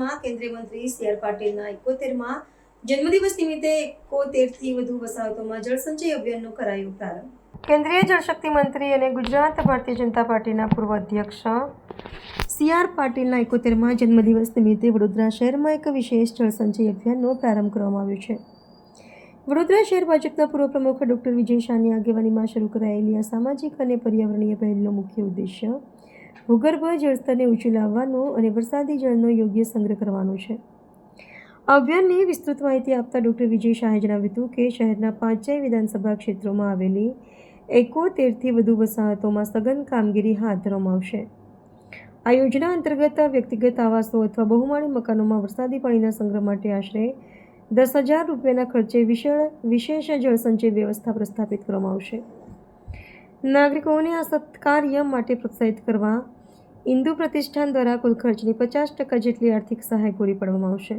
શહેરમાં કેન્દ્રીય મંત્રી સી.આર. પાટીલના 71મા જન્મદિવસ નિમિત્તે 71થી વધુ વસાહતોમાં જળસંચય અભિયાનનો કરાયો પ્રારંભ. કેન્દ્રીય જળશક્તિ મંત્રી અને ગુજરાત ભારતીય જનતા પાર્ટીના પૂર્વ અધ્યક્ષ સી.આર. પાટીલના 71મા જન્મદિવસ નિમિત્તે વડોદરા શહેરમાં એક વિશેષ જળસંચય અભિયાનનો પ્રારંભ કરવામાં આવ્યો છે. વડોદરા શહેર ભાજપના પૂર્વ પ્રમુખ ડૉક્ટર વિજય શાહની આગેવાનીમાં શરૂ કરાયેલી આ સામાજિક અને પર્યાવરણીય પહેલનો મુખ્ય ઉદ્દેશ્ય ભૂગર્ભ જળસ્તરને ઊંચું લાવવાનો અને વરસાદી જળનો યોગ્ય સંગ્રહ કરવાનો છે. આ અભિયાનની વિસ્તૃત માહિતી આપતા ડૉક્ટર વિજય શાહે જણાવ્યું હતું કે શહેરના 5 વિધાનસભા ક્ષેત્રોમાં આવેલી 71થી વધુ વસાહતોમાં સઘન કામગીરી હાથ ધરવામાં આવશે. આ યોજના અંતર્ગત વ્યક્તિગત આવાસો અથવા બહુમાળી મકાનોમાં વરસાદી પાણીના સંગ્રહ માટે આશરે 10,000 રૂપિયાના ખર્ચે વિશેષ જળસંચય વ્યવસ્થા પ્રસ્થાપિત કરવામાં આવશે. નાગરિકોને આ સત્કાર્ય માટે પ્રોત્સાહિત કરવા ઇન્દુ પ્રતિષ્ઠાન દ્વારા કુલ ખર્ચની 50% જેટલી આર્થિક સહાય પૂરી પાડવામાં આવશે.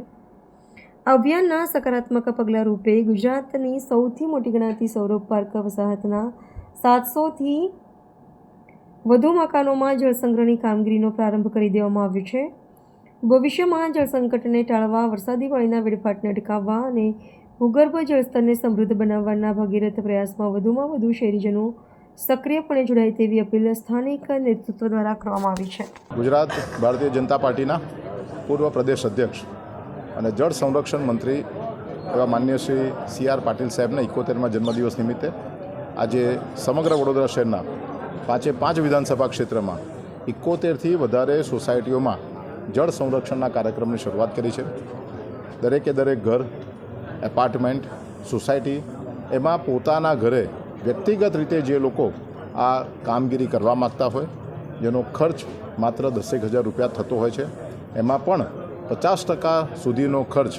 આ અભિયાનના સકારાત્મક પગલાં રૂપે ગુજરાતની સૌથી મોટી ગણાતી સૌરભ પાર્ક વસાહતના 700થી વધુ મકાનોમાં જળસંગ્રહની કામગીરીનો પ્રારંભ કરી દેવામાં આવ્યો છે. ભવિષ્યમાં જળસંકટને ટાળવા, વરસાદી પાણીના વેડફાટને અટકાવવા અને ભૂગર્ભ જળસ્તરને સમૃદ્ધ બનાવવાના ભગીરથ પ્રયાસમાં વધુમાં વધુ શહેરીજનો સક્રિયપણે જોડાય તેવી અપીલ સ્થાનિક નેતૃત્વ દ્વારા કરવામાં આવી છે. ગુજરાત ભારતીય જનતા પાર્ટીના પૂર્વ પ્રદેશ અધ્યક્ષ અને જળ સંરક્ષણ મંત્રી એવા માન્ય શ્રી સી.આર. પાટીલ સાહેબના 71મા જન્મદિવસ નિમિત્તે આજે સમગ્ર વડોદરા શહેરના 5 વિધાનસભા ક્ષેત્રમાં 71થી વધારે સોસાયટીઓમાં જળ સંરક્ષણના કાર્યક્રમની શરૂઆત કરી છે. દરેકે દરેક ઘર, એપાર્ટમેન્ટ, સોસાયટી એમાં પોતાના ઘરે વ્યક્તિગત રીતે જે લોકો આ કામગીરી કરવા માગતા હોય, જેનો ખર્ચ માત્ર 10,000 રૂપિયા થતો હોય છે, એમાં પણ 50% સુધીનો ખર્ચ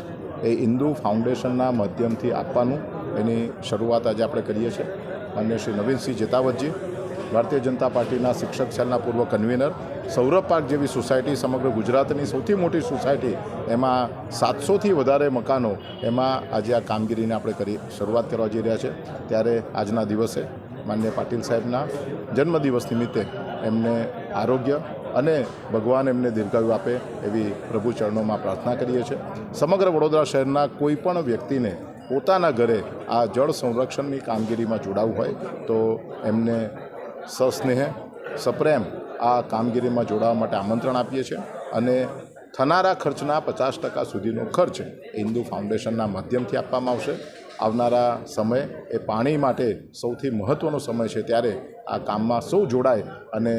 એ ઇન્દુ ફાઉન્ડેશનના માધ્યમથી આપવાનું એની શરૂઆત આજે આપણે કરીએ છીએ. માન્ય શ્રી નવીનસિંહ જેતાવતજી, ભારતીય જનતા પાર્ટીના શિક્ષક સેલના પૂર્વ કન્વીનર, સૌરભ પાર્ક જેવી સોસાયટી સમગ્ર ગુજરાતની સૌથી મોટી સોસાયટી, એમાં 700થી વધારે મકાનો, એમાં આજે આ કામગીરીને આપણે શરૂઆત કરવા જઈ રહ્યા છે. ત્યારે આજના દિવસે માન્ય પાટીલ સાહેબના જન્મદિવસ નિમિત્તે એમને આરોગ્ય અને ભગવાન એમને દીર્ઘાયુ આપે એવી પ્રભુ ચરણોમાં પ્રાર્થના કરીએ છીએ. સમગ્ર વડોદરા શહેરના કોઈ પણ વ્યક્તિને પોતાના ઘરે આ જળ સંરક્ષણની કામગીરીમાં જોડાવવું હોય તો એમને સસ્નેહ, સપ્રેમ આ કામગીરીમાં જોડાવા માટે આમંત્રણ આપીએ છીએ અને થનારા ખર્ચના 50% સુધીનો ખર્ચ ઇન્દુ ફાઉન્ડેશનના માધ્યમથી આપવામાં આવશે. આવનારા સમય એ પાણી માટે સૌથી મહત્ત્વનો સમય છે, ત્યારે આ કામમાં સૌ જોડાય અને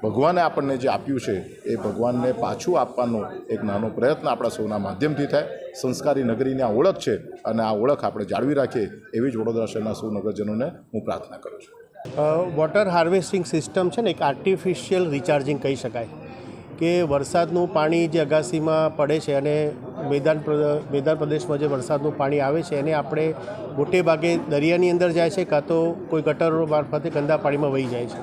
ભગવાને આપણને જે આપ્યું છે એ ભગવાનને પાછું આપવાનો એક નાનો પ્રયત્ન આપણા સૌના માધ્યમથી થાય. સંસ્કારી નગરીની આ ઓળખ છે અને આ ઓળખ આપણે જાળવી રાખીએ એવી જ વડોદરા શહેરના સૌ નગરજનોને હું પ્રાર્થના કરું છું. વોટર હાર્વેસ્ટિંગ સિસ્ટમ છે ને, એક આર્ટિફિશિયલ રિચાર્જિંગ કહી શકાય કે વરસાદનું પાણી જે અગાસીમાં પડે છે અને મેદાન પ્રદેશમાં જે વરસાદનું પાણી આવે છે એને આપણે મોટે ભાગે દરિયાની અંદર જાય છે, કાં તો કોઈ ગટરો મારફતે ગંદા પાણીમાં વહી જાય છે.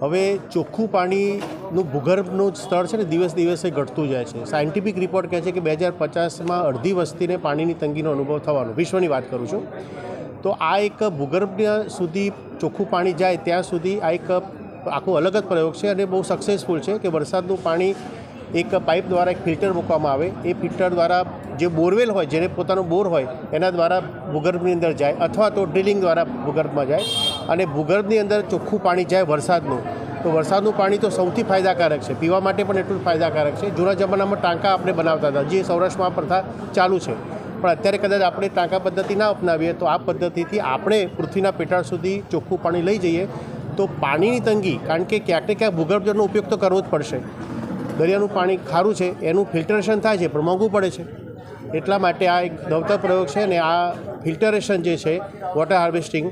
હવે ચોખ્ખું પાણીનું ભૂગર્ભનું સ્તર છે ને દિવસે ઘટતું જાય છે. સાયન્ટિફિક રિપોર્ટ કહે છે કે 2050માં અડધી વસ્તીને પાણીની તંગીનો અનુભવ થવાનો, વિશ્વની વાત કરું છું. તો આ એક ભૂગર્ભ સુધી ચોખ્ખું પાણી જાય ત્યાં સુધી આ એક આખો અલગ જ પ્રયોગ છે અને બહુ સક્સેસફુલ છે કે વરસાદનું પાણી એક પાઇપ દ્વારા એક ફિલ્ટર મૂકવામાં આવે, એ ફિલ્ટર દ્વારા જે બોરવેલ હોય, જેને પોતાનો બોર હોય એના દ્વારા ભૂગર્ભની અંદર જાય અથવા તો ડ્રિલિંગ દ્વારા ભૂગર્ભમાં જાય અને ભૂગર્ભની અંદર ચોખ્ખું પાણી જાય વરસાદનું. તો વરસાદનું પાણી તો સૌથી ફાયદાકારક છે, પીવા માટે પણ એટલું જ ફાયદાકારક છે. જૂના જમાનામાં ટાંકા આપણે બનાવતા હતા, જે સૌરાષ્ટ્રમાં પ્રથા ચાલુ છે, પણ અત્યારે કદાચ આપણે ટાંકા પદ્ધતિ ના અપનાવીએ તો આ પદ્ધતિથી આપણે પૃથ્વીના પેટાળ સુધી ચોખ્ખું પાણી લઈ જઈએ તો પાણીની તંગી, કારણ કે ક્યાંક ને ક્યાંક ભૂગર્ભ જળનો ઉપયોગ તો કરવો જ પડશે. દરિયાનું પાણી ખારું છે, એનું ફિલ્ટરેશન થાય છે પણ મોંઘું પડે છે. એટલા માટે આ એક નવતર પ્રયોગ છે અને આ ફિલ્ટરેશન જે છે, વોટર હાર્વેસ્ટિંગ,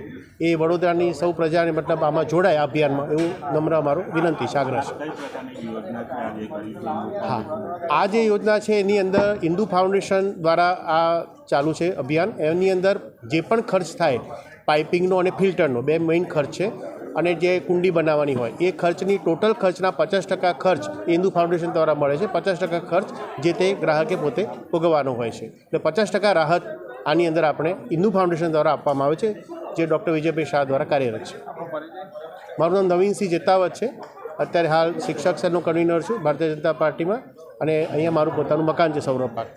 એ વડોદરાની સૌ પ્રજાને મતલબ આમાં જોડાય આ અભિયાનમાં, એવું નમ્ર અમારો વિનંતી છે, આગ્રહ છે. હા, આ જે યોજના છે એની અંદર ઇન્દુ ફાઉન્ડેશન દ્વારા આ ચાલુ છે અભિયાન. એની અંદર જે પણ ખર્ચ થાય, પાઇપિંગનો અને ફિલ્ટરનો, 2 મેઇન ખર્ચ છે, અને જે કુંડી બનાવવાની હોય એ ખર્ચની ટોટલ ખર્ચના 50% ખર્ચ ઇન્દુ ફાઉન્ડેશન દ્વારા મળે છે. 50% ખર્ચ જે તે ગ્રાહકે પોતે ભોગવવાનો હોય છે. એટલે 50% રાહત આની અંદર આપણે ઇન્દુ ફાઉન્ડેશન દ્વારા આપવામાં આવે છે, જે ડૉક્ટર વિજયભાઈ શાહ દ્વારા કાર્યરત છે. મારું નામ નવીનસિંહ જેતાવત છે અત્યારે હાલ શિક્ષક સેલનો કન્વીનર છું ભારતીય જનતા પાર્ટીમાં, અને અહીંયા મારું પોતાનું મકાન છે સૌરભ પાર્ક.